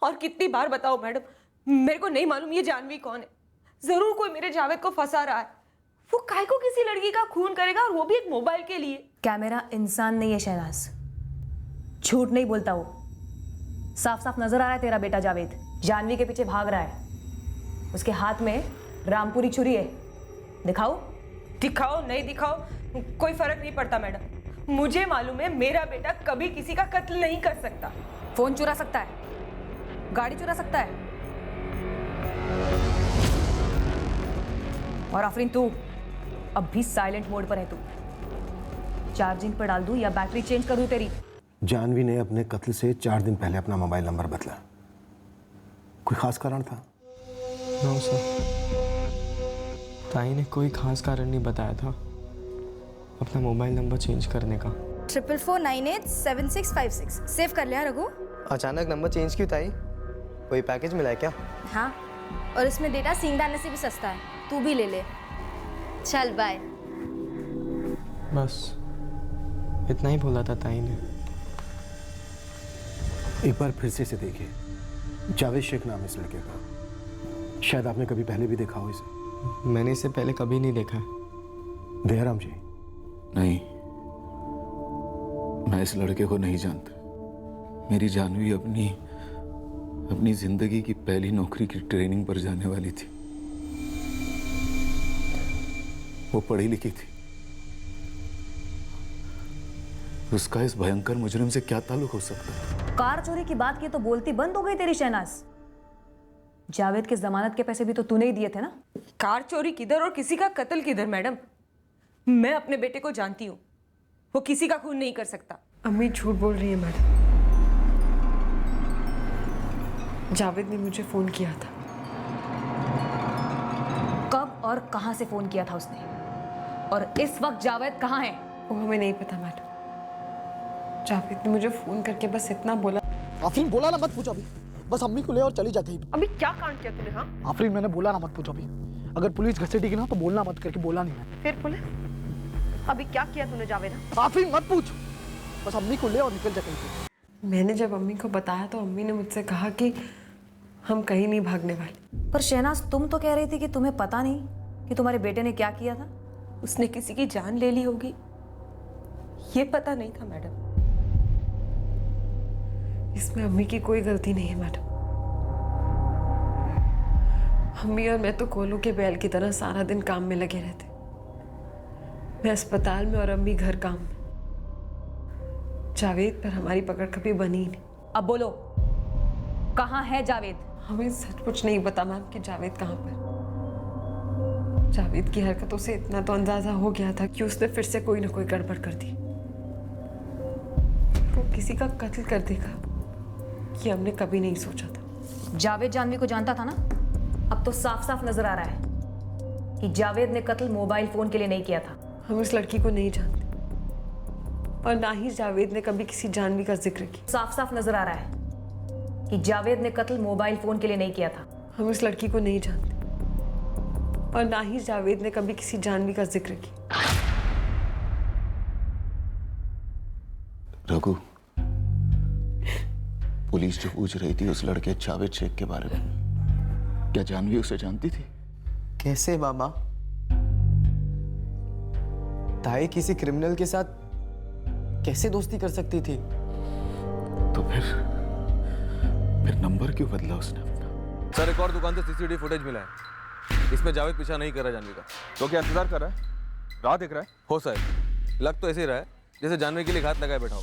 और कितनी बार बताओ मैडम, मेरे को नहीं मालूम ये जानवी कौन है। जरूर कोई मेरे जावेद को फंसा रहा है। वो काहे को किसी लड़की का खून करेगा, और वो भी एक मोबाइल के लिए। कैमरा इंसान नहीं है शहनाज, झूठ नहीं बोलता वो। साफ साफ नजर आ रहा है तेरा बेटा जावेद जानवी के पीछे भाग रहा है। उसके हाथ में रामपुरी छुरी है। दिखाओ। दिखाओ नहीं दिखाओ कोई फर्क नहीं पड़ता मैडम। मुझे मालूम है मेरा बेटा कभी किसी का कत्ल नहीं कर सकता। फोन चुरा सकता है, गाड़ी चुरा सकता है। और आफरीन तू अब भी साइलेंट मोड पर है। तू चार्जिंग पर डाल दूं या बैटरी चेंज कर दूं तेरी? जानवी ने अपने कत्ल से 4 दिन पहले अपना मोबाइल नंबर बदला। कोई खास कारण था? नो सर, ताई ने कोई खास कारण नहीं बताया था अपना मोबाइल नंबर चेंज करने का। 4449876656 सेव कर लिया रघु? अचानक नंबर चेंज क्यों ताई? कोई पैकेज मिला है क्या? हाँ, और इसमें डेटा सींगदाने से भी सस्ता है, तू भी ले ले। चल बाय। बस इतना ही बोला था ताई ने। एक बार फिर से इसे देखिए, जावेद शेख नाम है इस लड़के का। शायद आपने कभी पहले भी देखा हो इसे। मैंने इसे पहले कभी नहीं देखा है। दयाराम जी? नहीं, मैं इस लड़के को नहीं जानता। मेरी जानवी अपनी जिंदगी की पहली नौकरी की ट्रेनिंग पर जाने वाली थी। वो पढ़ी लिखी थी। उसका इस भयंकर मुजरिम से क्या ताल्लुक हो सकता है? कार चोरी की बात की तो बोलती बंद हो गई तेरी शहनाज। जावेद के जमानत के पैसे भी तो तूने ही दिए थे ना। कार चोरी किधर और किसी का कत्ल किधर मैडम? मैं अपने बेटे को जानती हूँ, वो किसी का खून नहीं कर सकता। अम्मी झूठ बोल रही है मैडम। जावेद ने मुझे फोन किया था। कब और कहां से फोन किया था उसने? और इस वक्त जावेद कहां है? वो हमें नहीं पता मैडम। जावेद ने मुझे फोन करके बस इतना बोला। आफरीन बोला ना मत पूछो अभी, बस अम्मी को ले और चली जा कहीं। अभी क्या कांड किया तूने? हाँ आफरीन मैंने बोला ना मत पूछो अभी। अगर पुलिस घसीटेगी ना तो बोलना मत, करके बोला नहीं मैंने। फिर पुलिस? अभी क्या किया तूने जावेद? आफरीन मत पूछ, बस अम्मी को ले और निकल जा कहीं पे। मैंने जब अम्मी को बताया तो अम्मी ने मुझसे कहा कि हम कहीं नहीं भागने वाले। पर शहनाज तुम तो कह रही थी कि तुम्हें पता नहीं कि तुम्हारे बेटे ने क्या किया था। उसने किसी की जान ले ली होगी, ये पता नहीं था मैडम। इसमें अम्मी की कोई गलती नहीं है मैडम। अम्मी और मैं तो कोलू के बैल की तरह सारा दिन काम में लगे रहते। मैं अस्पताल में और अम्मी घर काम में। जावेद पर हमारी पकड़ कभी बनी ही नहीं। अब बोलो, कहां है जावेद? हमें सचमुच नहीं पता मैम कि जावेद कहाँ पर। जावेद की हरकतों से इतना तो अंदाजा हो गया था कि उसने फिर से कोई ना कोई गड़बड़ कर दी। वो किसी का कत्ल कर देगा ये हमने कभी नहीं सोचा था। जावेद जानवी को जानता था ना। अब तो साफ साफ नजर आ रहा है कि जावेद ने कत्ल मोबाइल फोन के लिए नहीं किया था। हम इस लड़की को नहीं जानते और ना ही जावेद ने कभी किसी जानवी का जिक्र किया। साफ साफ नजर आ रहा है कि जावेद ने कत्ल मोबाइल फोन के लिए नहीं किया था। हम इस लड़की को नहीं जानते और ना ही जावेद ने कभी किसी जानवी का जिक्र किया। रघु, पुलिस जो पूछ रही थी उस लड़के जावेद शेख के बारे में, क्या जानवी उसे जानती थी? कैसे बाबा? ताई किसी क्रिमिनल के साथ कैसे दोस्ती कर सकती थी? तो फिर नंबर क्यों बदला उसने अपना? सर, एक और दुकान से सीसीटीवी फुटेज मिला है। इसमें जावेद पीछा नहीं कर रहा जानवी का। तो क्या इंतजार कर रहा है? राह देख रहा है? हो सर, लग तो ऐसे ही रहा है जैसे जानवी के लिए हाथ लगाए बैठा हो।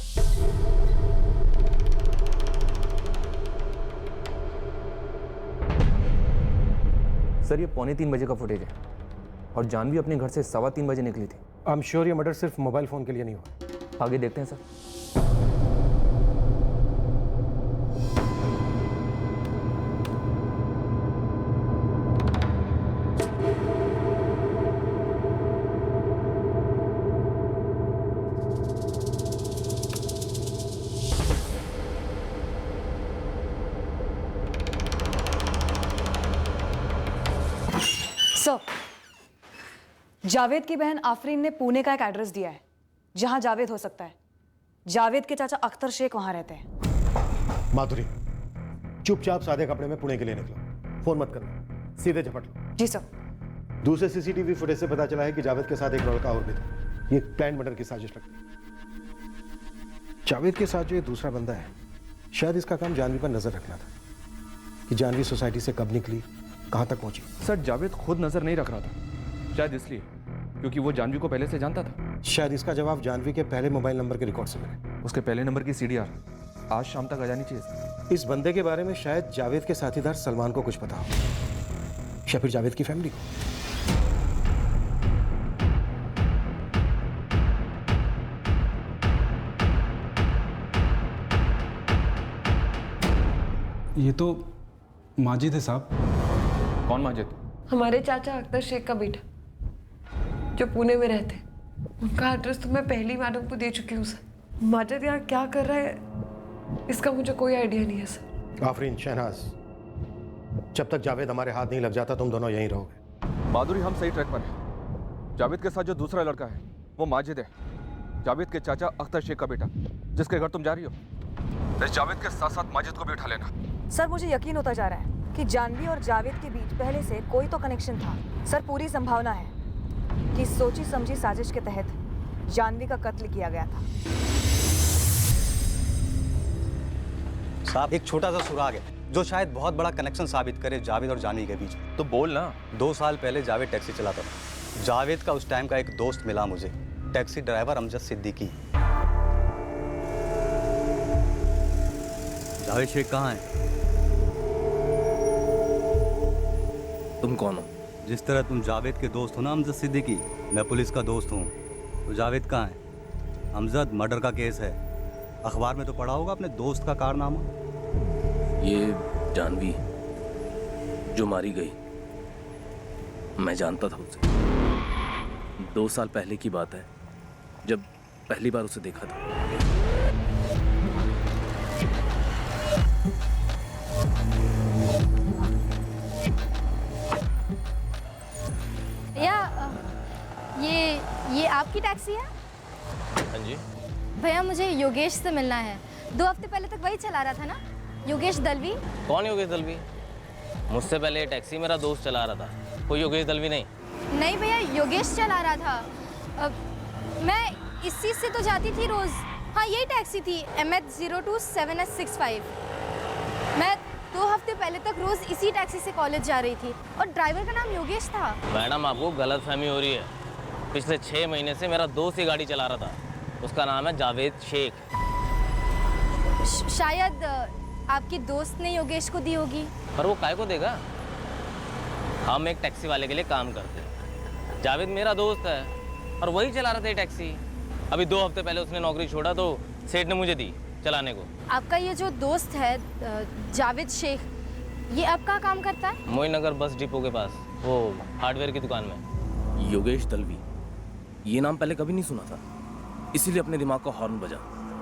सर, ये 2:45 बजे का फुटेज है और जानवी अपने घर से 3:15 बजे निकली थी। आई एम श्योर ये मर्डर सिर्फ मोबाइल फोन के लिए नहीं हुआ। आगे देखते हैं सर। सर, जावेद की बहन आफरीन ने पुणे का एक एड्रेस दिया है जहां जावेद हो सकता है। जावेद के चाचा अख्तर शेख वहां रहते हैं। माधुरी, चुपचाप सादे कपड़े में पुणे के लिए निकलो, फोन मत करना, सीधे झपट लो। जी सर। दूसरे सीसीटीवी फुटेज से पता चला है कि जावेद के साथ एक लड़का और भी था। ये प्लान मर्डर की साजिश लगती है। जावेद के साथ जो ये दूसरा बंदा है, शायद इसका काम जानवी पर नजर रखना था कि जानवी सोसाइटी से कब निकली, कहां तक पहुंची। सर जावेद खुद नजर नहीं रख रहा था, शायद इसलिए क्योंकि वो जानवी को पहले से जानता था। शायद इसका जवाब जानवी के पहले मोबाइल नंबर के रिकॉर्ड से मिले। उसके पहले नंबर की CDR आज शाम तक आ जानी चाहिए। इस बंदे के बारे में शायद जावेद के साथीदार सलमान को कुछ पता हो, या फिर जावेद की फैमिली को। ये तो माजिद है साहब। कौन माजिद? हमारे चाचा अख्तर शेख का बेटा जो पुणे में रहते। उनका एड्रेस तो मैं पहली मैडम को दे चुकी हूँ सर। माजिद यहाँ क्या कर रहा है इसका मुझे कोई आइडिया नहीं है सर। आफरीन, शहनाज, जब तक जावेद हमारे हाथ नहीं लग जाता तुम दोनों यहीं रहोगे। माधुरी, हम सही ट्रैक पर हैं। जावेद के साथ जो दूसरा लड़का है वो माजिद है, जावेद के चाचा अख्तर शेख का बेटा, जिसके घर तुम जा रही हो। इस जावेद के साथ साथ माजिद को भी उठा लेना। सर मुझे यकीन होता जा रहा है कि जानवी और जावेद के बीच पहले से कोई तो कनेक्शन था। सर पूरी संभावना है कि सोची समझी साजिश के तहत जानवी का कत्ल किया गया था। साहब, एक छोटा सा सुराग है जो शायद बहुत बड़ा कनेक्शन साबित करे जावेद और जानवी के बीच। तो बोल ना। 2 साल पहले जावेद टैक्सी चलाता था। जावेद का उस टाइम का एक दोस्त मिला मुझे, टैक्सी ड्राइवर अमजद सिद्दीकी। जावेद शेख कहाँ है? तुम कौन हो? जिस तरह तुम जावेद के दोस्त हो ना अमजद सिद्दीकी, मैं पुलिस का दोस्त हूँ। तो जावेद कहाँ है? अमजद, मर्डर का केस है। अखबार में तो पढ़ा होगा अपने दोस्त का कारनामा। ये जानवी जो मारी गई, मैं जानता था उसे। 2 साल पहले की बात है जब पहली बार उसे देखा था। ये आपकी टैक्सी है? हाँ जी। भैया मुझे योगेश से मिलना है। 2 हफ्ते पहले तक वही चला रहा था ना, योगेश दलवी। कौन योगेश दलवी? मुझसे पहले ये टैक्सी मेरा दोस्त चला रहा था, कोई योगेश दलवी नहीं। नहीं भैया, योगेश चला रहा था। मैं इस चीज़ से तो जाती थी रोज़। हाँ, यही टैक्सी थी, MH02 7S65। मैं 2 हफ्ते पहले तक रोज़ इसी टैक्सी से कॉलेज जा रही थी और ड्राइवर का नाम योगेश था। मैडम, आपको गलतफहमी हो रही है। पिछले 6 महीने से मेरा दोस्त ही गाड़ी चला रहा था, उसका नाम है जावेद शेख। शायद आपकी दोस्त ने योगेश को दी होगी। पर वो काय को देगा? हम एक टैक्सी वाले के लिए काम करते हैं। जावेद मेरा दोस्त है और वही चला रहा था ये टैक्सी। अभी 2 हफ्ते पहले उसने नौकरी छोड़ा तो सेठ ने मुझे दी चलाने को। आपका ये जो दोस्त है जावेद शेख, ये अब कहाँ काम करता है? मोईनगर बस डिपो के पास, वो हार्डवेयर की दुकान में। योगेश दलवी, ये नाम पहले कभी नहीं सुना था, इसीलिए अपने दिमाग का हॉर्न बजा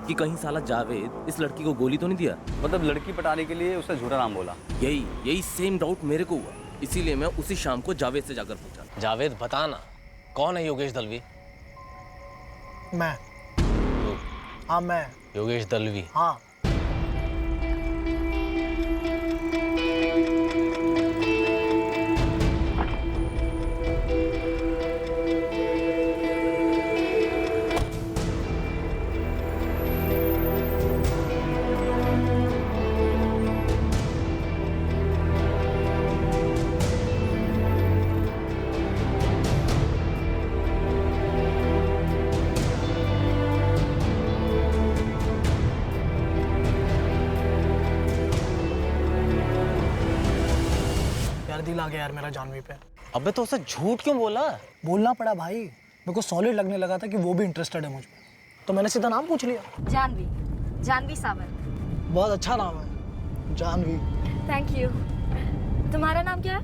कि कहीं साला जावेद इस लड़की को गोली तो नहीं दिया। मतलब लड़की पटाने के लिए उसने झूठा नाम बोला। यही सेम डाउट मेरे को हुआ, इसीलिए मैं उसी शाम को जावेद से जाकर पूछा। जावेद, बताना कौन है योगेश दलवी? मैं। हाँ मैं। योगेश दलवी? हाँ। दिल आ गया यार मेरा जानवी पे। अबे तो उसे झूठ क्यों बोला? बोलना पड़ा भाई, मेरे को सॉलिड लगने लगा था कि वो भी इंटरेस्टेड है मुझ पे, तो मैंने सीधा नाम पूछ लिया। जानवी सावंत। बहुत अच्छा नाम है, जानवी। Thank you. तुम्हारा नाम क्या है?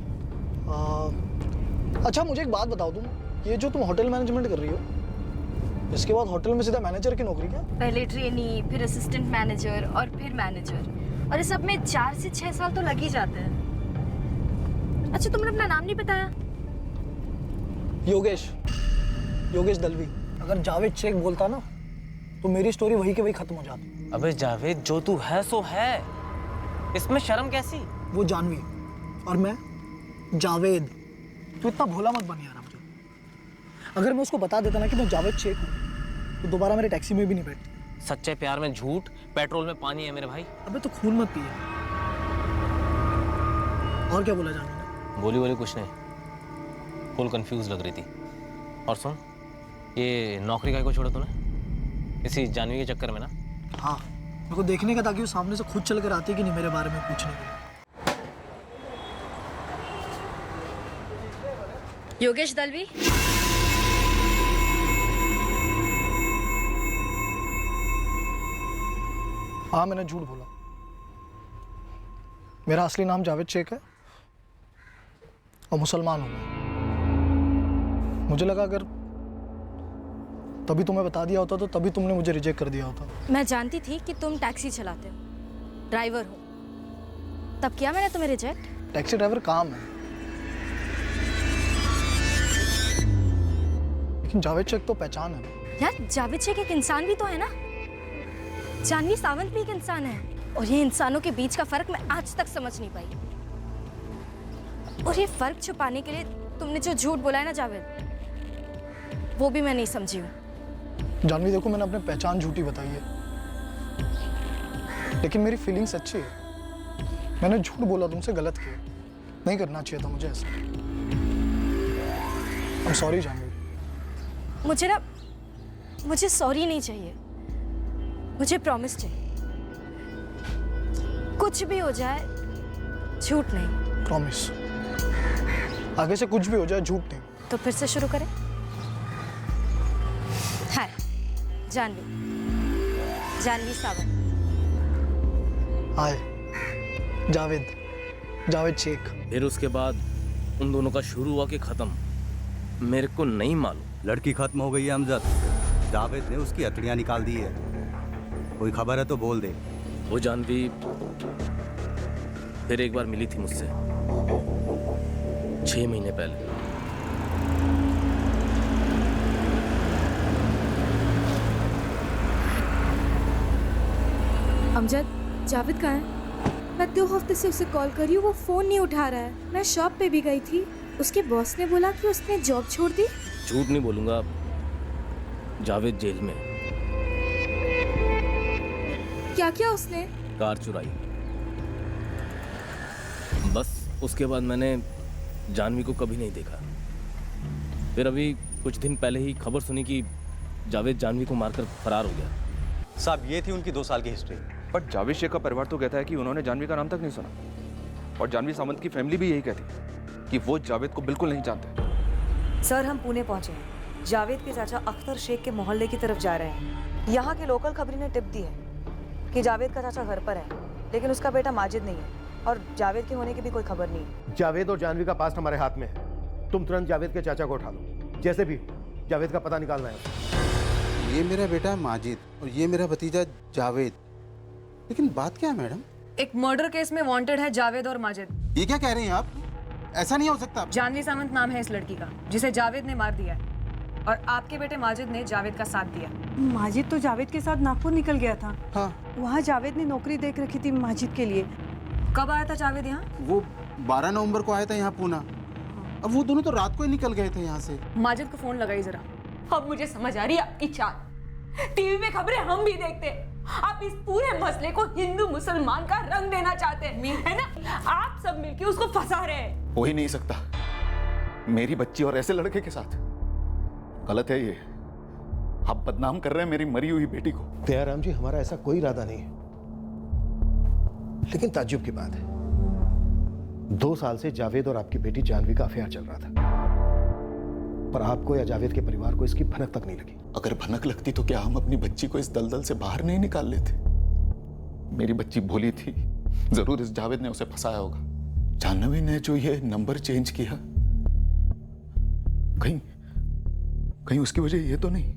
अच्छा मुझे एक बात बताओ, तुम ये जो तुम होटल मैनेजमेंट कर रही हो, इसके बाद होटल में सीधा मैनेजर की नौकरी क्या? पहले ट्रेनी, फिर असिस्टेंट मैनेजर और फिर मैनेजर, और इस सब में 4 से 6 साल तो लग ही जाते हैं। अच्छा, तुमने अपना नाम नहीं बताया? योगेश दलवी। अगर जावेद शेख बोलता ना तो मेरी स्टोरी वही के वही खत्म हो जाती। अबे जावेद, जो तू है सो है। इसमें शर्म कैसी? वो जानवी और मैं जावेद। तू इतना भोला मत बन यार मुझे। अगर मैं उसको बता देता ना कि मैं जावेद शेख हूँ तो दोबारा मेरे टैक्सी में भी नहीं बैठती। सच्चे प्यार में झूठ, पेट्रोल में पानी है मेरे भाई। अबे तो खून मत पिए। और क्या बोला जानवी ने? बोली कुछ नहीं, फुल कंफ्यूज लग रही थी। और सुन, ये नौकरी का को छोड़ा तूने इसी जानवी के चक्कर में ना? हाँ, मेरे को देखने का ताकि वो सामने से खुद चल कर आती कि नहीं मेरे बारे में पूछने के लिए। योगेश दलवी, हाँ मैंने झूठ बोला। मेरा असली नाम जावेद शेख है और मुसलमान हूँ मैं। मुझे लगा अगर तभी तुम्हें बता दिया होता तो तभी तुमने मुझे रिजेक्ट कर दिया होता। मैं जानती थी कि तुम टैक्सी चलाते हो, ड्राइवर हो, तब किया मैंने तुम्हें रिजेक्ट। टैक्सी ड्राइवर काम है, लेकिन जावेद शेख तो पहचान है। यार जावेद शेख एक इंसान भी तो है ना, जानवी सावंत भी एक इंसान है। और ये इंसानों के बीच का फर्क मैं आज तक समझ नहीं पाई। और ये फर्क छुपाने के लिए तुमने जो झूठ बोला है ना जावेद, वो भी मैं नहीं समझी हूँ। जानवी देखो, मैंने अपनी पहचान झूठी बताई है, लेकिन मेरी फीलिंग्स अच्छी है। मैंने झूठ बोला, तुमसे गलत किया, नहीं करना चाहिए था मुझे ऐसा। I'm sorry Janvi. मुझे सॉरी नहीं चाहिए, मुझे प्रॉमिस चाहिए। कुछ भी हो जाए झूठ नहीं। प्रॉमिस। आगे से कुछ भी हो जाए झूठ नहीं। तो फिर से शुरू करें। हाय जानवी सावंत। हाय जावेद शेख। फिर उसके बाद उन दोनों का शुरू हुआ कि खत्म, मेरे को नहीं मालूम। लड़की खत्म हो गई है अमजद, जावेद ने उसकी हथड़ियाँ निकाल दी है। कोई खबर है तो बोल दे। वो जानवी फिर एक बार मिली थी मुझसे 6 महीने पहले। अमजद, जावेद कहाँ है? मैं 2 हफ्ते से उसे कॉल कर रही हूँ, वो फ़ोन नहीं उठा रहा है। मैं शॉप पे भी गई थी, उसके बॉस ने बोला कि उसने जॉब छोड़ दी। झूठ नहीं बोलूंगा, जावेद जेल में। क्या किया उसने? कार चुराई। बस उसके बाद मैंने जानवी को कभी नहीं देखा। फिर अभी कुछ दिन पहले ही खबर सुनी कि जावेद जानवी को मारकर फरार हो गया। साहब ये थी उनकी 2 साल की हिस्ट्री। बट जावेद शेख का परिवार तो कहता है कि उन्होंने जानवी का नाम तक नहीं सुना, और जानवी सावंत की फैमिली भी यही कहती है कि वो जावेद को बिल्कुल नहीं जानते। सर हम पुणे पहुंचे हैं। जावेद के चाचा अख्तर शेख के मोहल्ले की तरफ जा रहे हैं। यहाँ की लोकल खबरी ने टिप दी है कि जावेद का चाचा घर पर है, लेकिन उसका बेटा माजिद नहीं है और जावेद के होने की भी कोई खबर नहीं है। जावेद और जानवी का पास्ट हमारे हाथ में है। तुम तुरंत जावेद के चाचा को उठा लो, जैसे भी जावेद का पता निकालना है। ये मेरा बेटा है माजिद और ये मेरा भतीजा जावेद। लेकिन बात क्या है मैडम? एक मर्डर केस में वांटेड है जावेद और माजिद। ये क्या कह रही हैं आप? ऐसा नहीं हो सकता। जानवी सावंत नाम है इस लड़की का, जिसे जावेद ने मार दिया है, और आपके बेटे माजिद ने जावेद का साथ दिया। माजिद तो जावेद के साथ नागपुर निकल गया था। हाँ। वहाँ जावेद ने नौकरी देख रखी थी माजिद के लिए। कब आया था जावेद यहाँ? वो 12 नवंबर को आया था यहाँ पूना। अब वो दोनों तो रात को ही निकल गए थे यहाँ से। माजिद को फोन लगाई जरा। अब मुझे समझ आ रही है आपकी चाल। टीवी पे खबरें हम भी देखते हैं। आप इस पूरे मसले को हिंदू मुसलमान का रंग देना चाहते हैं, है ना? आप सब मिलके उसको फंसा रहे हैं। हो ही नहीं सकता, मेरी बच्ची और ऐसे लड़के के साथ। गलत है ये, आप बदनाम कर रहे हैं मेरी मरी हुई बेटी को। दयाराम जी, हमारा ऐसा कोई इरादा नहीं है, लेकिन ताज्जुब की बात है, 2 साल से जावेद और आपकी बेटी जानवी का अफेयर चल रहा था, पर आपको या जावेद के परिवार को इसकी भनक तक नहीं लगी। अगर भनक लगती तो क्या हम अपनी बच्ची को इस दलदल से बाहर नहीं निकाल लेते? मेरी बच्ची भोली थी, जरूर इस जावेद ने उसे फंसाया होगा। जानवी ने जो ये नंबर चेंज किया, कहीं उसकी वजह ये तो नहीं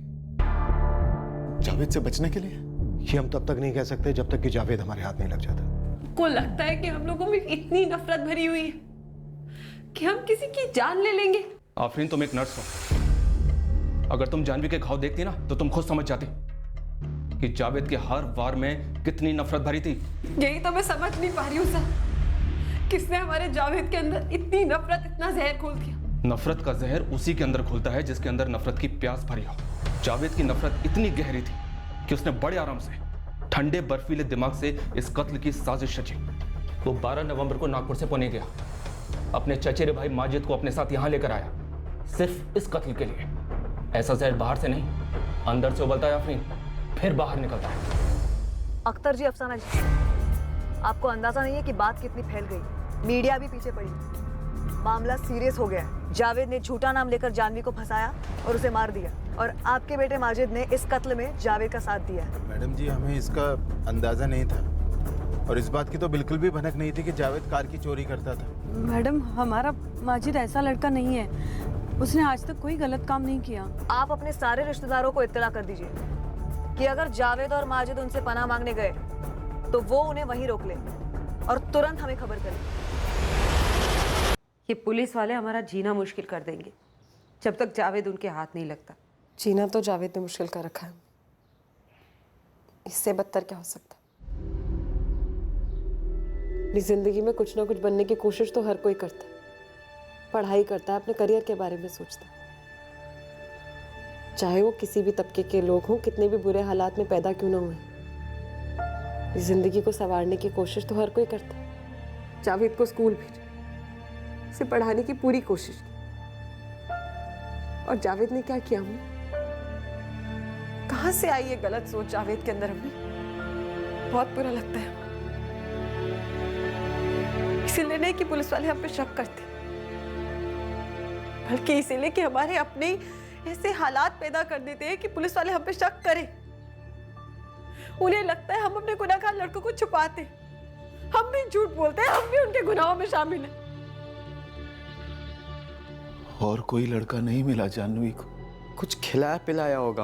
जावेद से बचने के लिए? ये हम तब तक नहीं कह सकते जब तक कि जावेद हमारे हाथ नहीं लग जाता। को लगता है कि हम लोगों में इतनी नफरत भरी हुई है कि हम किसी की जान ले लेंगे। आफरीन, तुम एक नर्स हो। अगर तुम जानवी के घाव देखती ना तो तुम खुद समझ जाती कि जावेद के हर वार में कितनी नफरत भरी थी। यही तो मैं समझ नहीं पा रही हूँ सर, किसने हमारे जावेद के अंदर इतनी नफरत, इतना जहर खोल दिया। नफरत का जहर उसी के अंदर घुलता है जिसके अंदर नफरत की प्यास भरी हो। जावेद की नफरत इतनी गहरी थी कि उसने बड़े आराम से, ठंडे बर्फीले दिमाग से इस कत्ल की साजिश रची। वो 12 नवंबर को नागपुर से पुणे गया, अपने चचेरे भाई माजिद को अपने साथ यहां लेकर आया, सिर्फ इस कत्ल के लिए। ऐसा जहर बाहर से नहीं, अंदर से उबलता है फिर बाहर निकलता है। अख्तर जी, अफसाना जी, आपको अंदाजा नहीं है कि बात कितनी फैल गई। मीडिया भी पीछे पड़ी, मामला सीरियस हो गया है। जावेद ने झूठा नाम लेकर जानवी को फंसाया और उसे मार दिया, और आपके बेटे माजिद ने इस कत्ल में जावेद का साथ दिया है। मैडम जी, हमें इसका अंदाजा नहीं था, और इस बात की तो बिल्कुल भी भनक नहीं थी कि जावेद कार की चोरी करता था। मैडम, हमारा माजिद ऐसा लड़का नहीं है, उसने आज तक कोई गलत काम नहीं किया। आप अपने सारे रिश्तेदारों को इत्तला कर दीजिए कि अगर जावेद और माजिद उनसे पनाह मांगने गए तो वो उन्हें वहीं रोक ले और तुरंत हमें खबर करें। ये पुलिस वाले हमारा जीना मुश्किल कर देंगे जब तक जावेद उनके हाथ नहीं लगता। जीना तो जावेद ने मुश्किल कर रखा है, इससे बदतर क्या हो सकता। अपनी जिंदगी में कुछ ना कुछ बनने की कोशिश तो हर कोई करता है, पढ़ाई करता है, अपने करियर के बारे में सोचता है, चाहे वो किसी भी तबके के लोग हों, कितने भी बुरे हालात में पैदा क्यों ना हुए। जिंदगी को संवारने की कोशिश तो हर कोई करता है। जावेद को स्कूल भेजा, उसे पढ़ाने की पूरी कोशिश की, और जावेद ने क्या किया? हमने कहां से आई ये गलत सोच जावेद के अंदर? हमें बहुत बुरा लगता है, इसीलिए नहीं कि पुलिस वाले हम पे शक करते, बल्कि इसीलिए कि हमारे अपने ऐसे हालात पैदा कर देते हैं कि पुलिस वाले हम पे शक करें। उन्हें लगता है हम अपने गुनाहगार लड़कों को छुपाते, हम भी झूठ बोलते हैं, हम भी उनके गुनाहों में शामिल हैं। और कोई लड़का नहीं मिला जानवी को? कुछ खिलाया पिलाया होगा,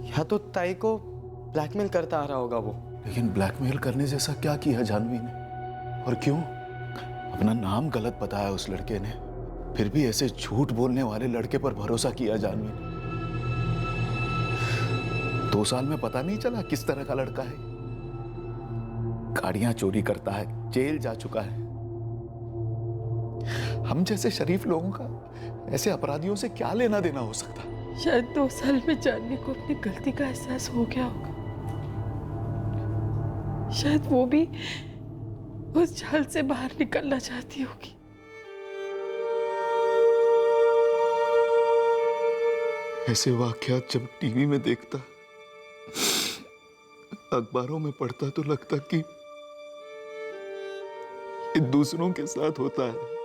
या तो ताई को ब्लैकमेल करता आ रहा होगा वो। लेकिन ब्लैकमेल करने जैसा क्या किया जानवी ने, और क्यों? अपना नाम गलत बताया उस लड़के ने, फिर भी ऐसे झूठ बोलने वाले लड़के पर भरोसा किया जानवी ने। 2 साल में पता नहीं चला किस तरह का लड़का है। गाड़ियां चोरी करता है, जेल जा चुका है। हम जैसे शरीफ लोगों का ऐसे अपराधियों से क्या लेना देना हो सकता? शायद 2 साल में जानवी को अपनी गलती का एहसास हो गया होगा, शायद वो भी उस जाल से बाहर निकलना चाहती होगी। ऐसे वाकयात जब टीवी में देखता, अखबारों में पढ़ता, तो लगता कि ये दूसरों के साथ होता है,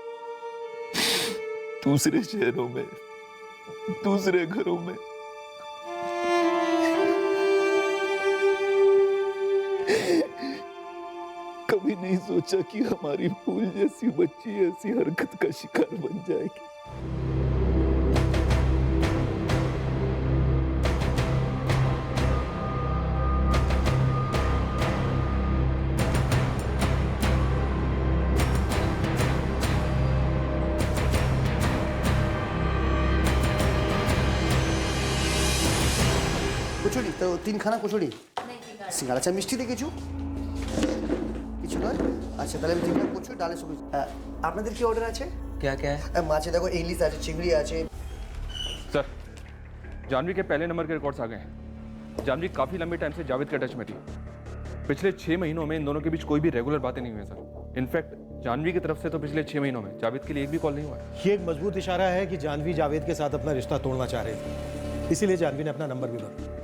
दूसरे शहरों में, दूसरे घरों में। कभी नहीं सोचा कि हमारी फूल जैसी बच्ची ऐसी हरकत का शिकार बन जाएगी। কচুরি তো 3 খানা কচুরি সিঙ্গাড়া চা মিষ্টি দিয়ে কিছু কিছু নয়। আচ্ছা, তাহলে আমি 3 কচুরি ডালের সবজি। আপনাদের কি অর্ডার আছে? क्या क्या है? মাছে দেখো ইলিশ আছে, চিংড়ি আছে। सर, जानवी के पहले नंबर के रिकॉर्ड्स आ गए हैं। जानवी काफी लंबे टाइम से जावेद के टच में थी। पिछले 6 महीनों में इन दोनों के बीच कोई भी रेगुलर बातें नहीं हुई हैं सर। इनफैक्ट जानवी की तरफ से तो पिछले 6 महीनों में जावेद के लिए एक भी कॉल नहीं हुआ है। ये एक मजबूत इशारा है कि जानवी जावेद के साथ अपना रिश्ता तोड़ना चाह रही थी, इसीलिए जानवी ने अपना नंबर भी बदला।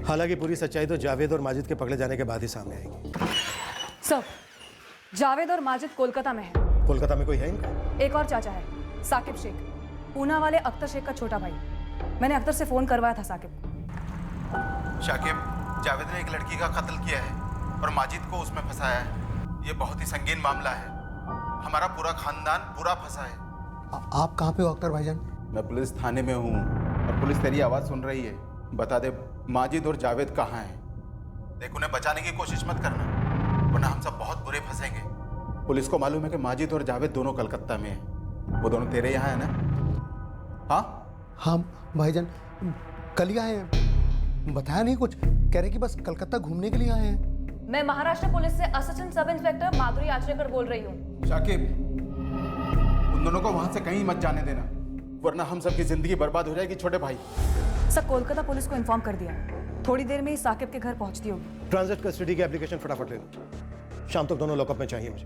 हालांकि पूरी सच्चाई तो जावेद और माजिद के पकड़े जाने के बाद ही सामने आएगी। सर, जावेद और माजिद कोलकाता में है। कोलकाता में कोई है इनका? एक और चाचा है, साकिब शेख, पूना वाले अख्तर शेख का छोटा भाई। मैंने अख्तर से फोन करवाया था साकिब को। शाकिब, जावेद ने एक लड़की का कत्ल किया है और माजिद को उसमें फंसाया है। ये बहुत ही संगीन मामला है, हमारा पूरा खानदान पूरा फंसा है। आप कहाँ पे हो अख्तर भाईजान? मैं पुलिस थाने में हूँ और पुलिस तेरी आवाज़ सुन रही है। बता दे माजिद और जावेद कहाँ हैं? देख, उन्हें बचाने की कोशिश मत करना, वरना हम सब बहुत बुरे फंसेंगे। पुलिस को मालूम है कि माजिद और जावेद दोनों कलकत्ता में हैं। वो दोनों तेरे यहाँ है ना? हाँ हाँ भाईजान, कल ही आए हैं। बताया नहीं कुछ, कह रहे कि बस कलकत्ता घूमने के लिए आए हैं। मैं महाराष्ट्र पुलिस से असिस्टेंट सब इंस्पेक्टर माधुरी आचरेकर बोल रही हूँ। शाकिब, उन दोनों को वहां से कहीं मत जाने देना, वरना हम सबकी जिंदगी बर्बाद हो जाएगी छोटे भाई। सर, कोलकाता पुलिस को इन्फॉर्म कर दिया, थोड़ी देर में ही साकिब के घर पहुंचती होगी। ट्रांजिट कस्टडी की एप्लीकेशन फटाफट ले लो, शाम तक दोनों लॉकअप में चाहिए मुझे।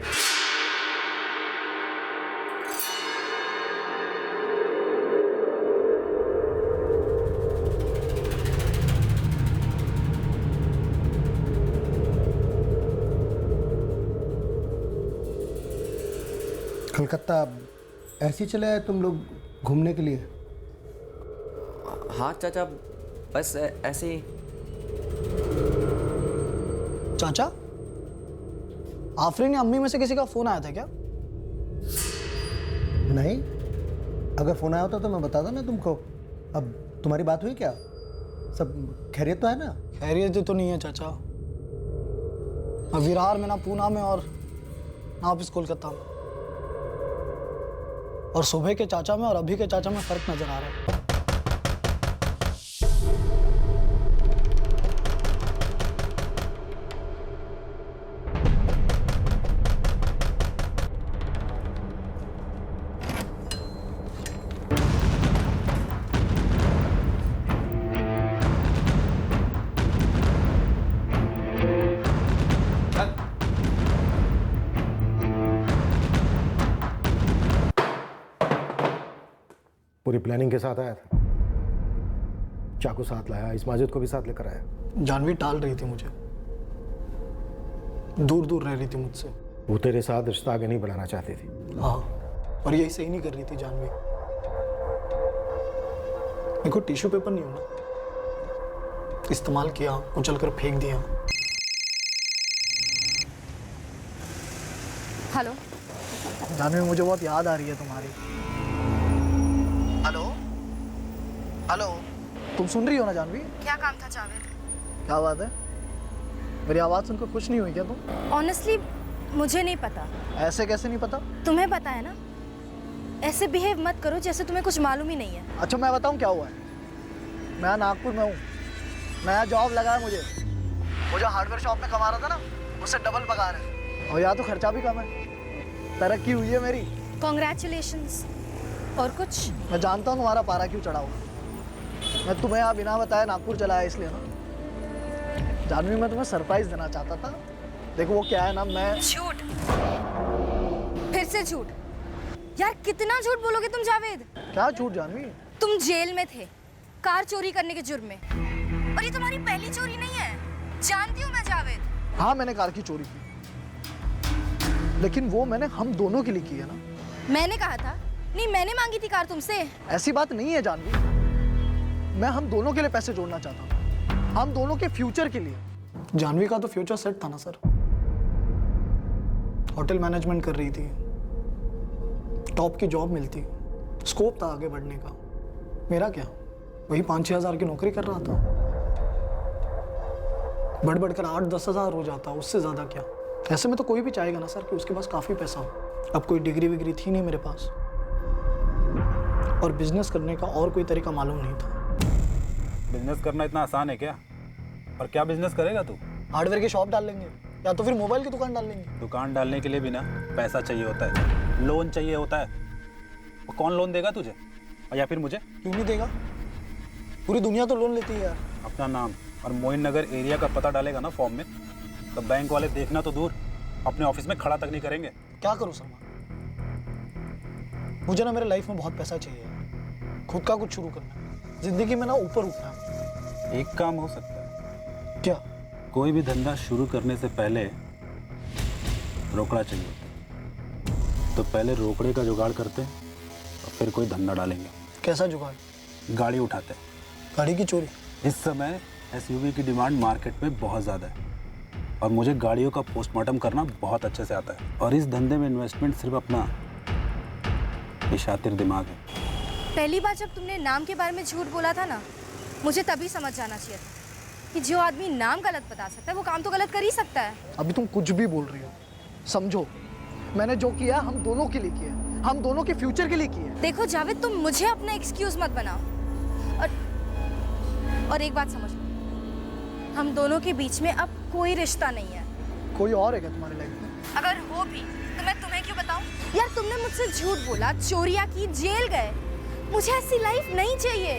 कलकत्ता ऐसे ही चले आए तुम लोग घूमने के लिए? हाँ चाचा, बस ऐसे ही। चाचा, आफरीन या अम्मी में से किसी का फोन आया था क्या? नहीं, अगर फोन आया होता तो मैं बताता ना तुमको। अब तुम्हारी बात हुई क्या? सब खैरियत तो है ना? खैरियत तो नहीं है चाचा, ना विरार में, ना पूना में, और ना वापिस कोलकाता में। और सुबह के चाचा में और अभी के चाचा में फर्क नजर आ रहा है। पूरी प्लानिंग के साथ आया था, चाकू साथ लाया, इस माजिद को भी साथ लेकर आया। जानवी टाल रही थी मुझे, दूर दूर रह रही थी मुझसे। वो तेरे साथ रिश्ता आगे नहीं बढ़ाना चाहती थी। हाँ, और यही सही नहीं कर रही थी जानवी। देखो, टिश्यू पेपर नहीं हो ना, इस्तेमाल किया, कुचल कर फेंक दिया। हेलो जानवी, मुझे बहुत याद आ रही है तुम्हारी। हेलो हेलो, तुम सुन रही हो ना जानवी? क्या काम था जावेद? क्या बात है, मेरी आवाज़ सुनकर खुश नहीं हुई क्या तुम? ऑनेस्टली मुझे नहीं पता। ऐसे कैसे नहीं पता? तुम्हें पता है ना, ऐसे बिहेव मत करो जैसे तुम्हें कुछ मालूम ही नहीं है। अच्छा, मैं बताऊं क्या हुआ है? मैं नागपुर में हूँ, नया जॉब लगा है मुझे। वो जो हार्डवेयर शॉप में कमा रहा था ना, उससे डबल पगार है, और यहाँ तो खर्चा भी कम है। तरक्की हुई है मेरी। कॉन्ग्रेचुलेशंस। और कुछ? मैं जानता हूँ तुम्हारा पारा क्यों चढ़ा हुआ। मैं तुम्हें यहाँ बिना बताए नागपुर चला आया इसलिए ना। जानवी, मैं तुम्हें सरप्राइज देना चाहता था। देखो वो क्या है ना, मैं झूठ, फिर से झूठ। यार कितना झूठ बोलोगे तुम जावेद? क्या झूठ जानवी? तुम जेल में थे कार चोरी करने के जुर्म में, और ये तुम्हारी पहली चोरी नहीं है, जानती हूँ मैं जावेद। हाँ, मैंने कार की चोरी की, लेकिन वो मैंने हम दोनों के लिए की है ना। मैंने कहा था नहीं, मैंने मांगी थी कार तुमसे। ऐसी बात नहीं है जानवी, मैं हम दोनों के लिए पैसे जोड़ना चाहता हूँ, हम दोनों के फ्यूचर के लिए। जानवी का तो फ्यूचर सेट था ना सर, होटल मैनेजमेंट कर रही थी, टॉप की जॉब मिलती, स्कोप था आगे बढ़ने का। मेरा क्या, वही 5-6 हज़ार की नौकरी कर रहा था, बढ़ बढ़कर 8-10 हज़ार हो जाता, उससे ज़्यादा क्या। ऐसे में तो कोई भी चाहेगा ना सर कि उसके पास काफ़ी पैसा हो। अब कोई डिग्री विग्री थी नहीं मेरे पास, और बिजनेस करने का और कोई तरीका मालूम नहीं था। बिजनेस करना इतना आसान है क्या? और क्या बिजनेस करेगा तू? हार्डवेयर की शॉप डाल लेंगे, या तो फिर मोबाइल की दुकान डाल लेंगे। दुकान डालने के लिए भी ना पैसा चाहिए होता है, लोन चाहिए होता है। और कौन लोन देगा तुझे, और या फिर मुझे? क्यों नहीं देगा, पूरी दुनिया तो लोन लेती है यार। अपना नाम और मोइन नगर एरिया का पता डालेगा ना फॉर्म में, तो बैंक वाले देखना तो दूर, अपने ऑफिस में खड़ा तक नहीं करेंगे। क्या करूँ सलमान, मुझे ना मेरे लाइफ में बहुत पैसा चाहिए, खुद का कुछ शुरू करना है, जिंदगी में ना ऊपर उठना है। एक काम हो सकता है। क्या? कोई भी धंधा शुरू करने से पहले रोकड़ा चाहिए, तो पहले रोकड़े का जुगाड़ करते हैं और फिर कोई धंधा डालेंगे। कैसा जुगाड़? गाड़ी उठाते। गाड़ी की चोरी? इस समय एसयूवी की डिमांड मार्केट में बहुत ज़्यादा है, और मुझे गाड़ियों का पोस्टमार्टम करना बहुत अच्छे से आता है, और इस धंधे में इन्वेस्टमेंट सिर्फ अपना शातिर दिमाग है। पहली बार जब तुमने नाम के बारे में झूठ बोला था ना, मुझे तभी समझ जाना चाहिए था कि जो आदमी नाम गलत बता सकता है वो काम तो गलत कर ही सकता है। अभी तुम कुछ भी बोल रही हो, समझो मैंने जो किया हम दोनों के लिए किया, हम दोनों के फ्यूचर के लिए किया। देखो जावेद, तुम मुझे अपना एक्सक्यूज मत बनाओ, और एक बात समझ लो, हम दोनों के बीच में अब कोई रिश्ता नहीं है। कोई और है क्या तुम्हारी लाइफ में? अगर हो भी तो मैं तुम्हें क्यों बताऊं? यार तुमने मुझसे झूठ बोला, चोरियां की, जेल गए। मुझे ऐसी लाइफ नहीं चाहिए।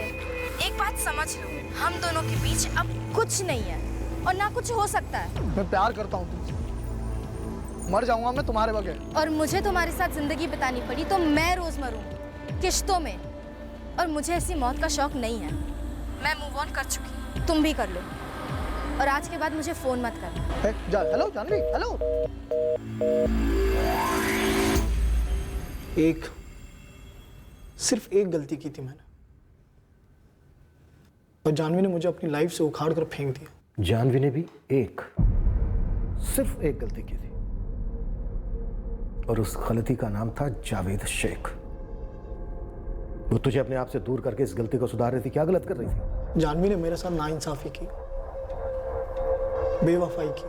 एक बात समझ लो, हम दोनों के बीच अब कुछ नहीं है और ना कुछ हो सकता है। मैं प्यार करता हूँ तुमसे, मर जाऊंगा मैं तुम्हारे बगैर। और मुझे तुम्हारे साथ जिंदगी बितानी पड़ी तो मैं रोज मरूं किश्तों में, और मुझे ऐसी मौत का शौक नहीं है। मैं मूव ऑन कर चुकी, तुम भी कर लो, और आज के बाद मुझे फोन मत करना। Hello Janhvi, hello. सिर्फ एक गलती की थी मैंने, और जानवी ने मुझे अपनी लाइफ से उखाड़ कर फेंक दिया। जानवी ने भी सिर्फ एक गलती की थी, और उस गलती का नाम था जावेद शेख। वो तुझे अपने आप से दूर करके इस गलती को सुधार रही थी। क्या गलत कर रही थी? जानवी ने मेरे साथ नाइंसाफी की, बेवफाई की,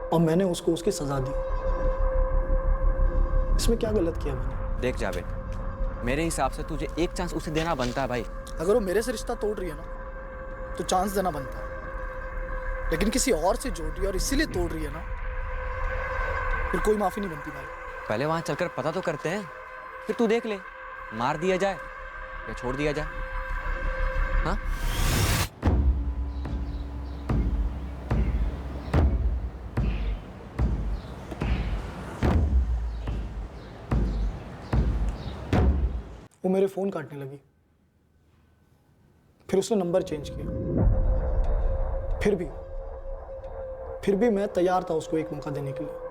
और मैंने उसको उसकी सजा दी। इसमें क्या गलत किया मैंने? देख जावेद, मेरे हिसाब से तुझे एक चांस उसे देना बनता है भाई। अगर वो मेरे से रिश्ता तोड़ रही है ना, तो चांस देना बनता है, लेकिन किसी और से जोड़ रही है और इसीलिए तोड़ रही है ना, फिर कोई माफी नहीं बनती भाई। पहले वहां चलकर पता तो करते हैं, फिर तू देख ले, मार दिया जाए या छोड़ दिया जाए। हाँ? वो मेरे फोन काटने लगी, फिर उसने नंबर चेंज किया। फिर भी मैं तैयार था उसको एक मौका देने के लिए।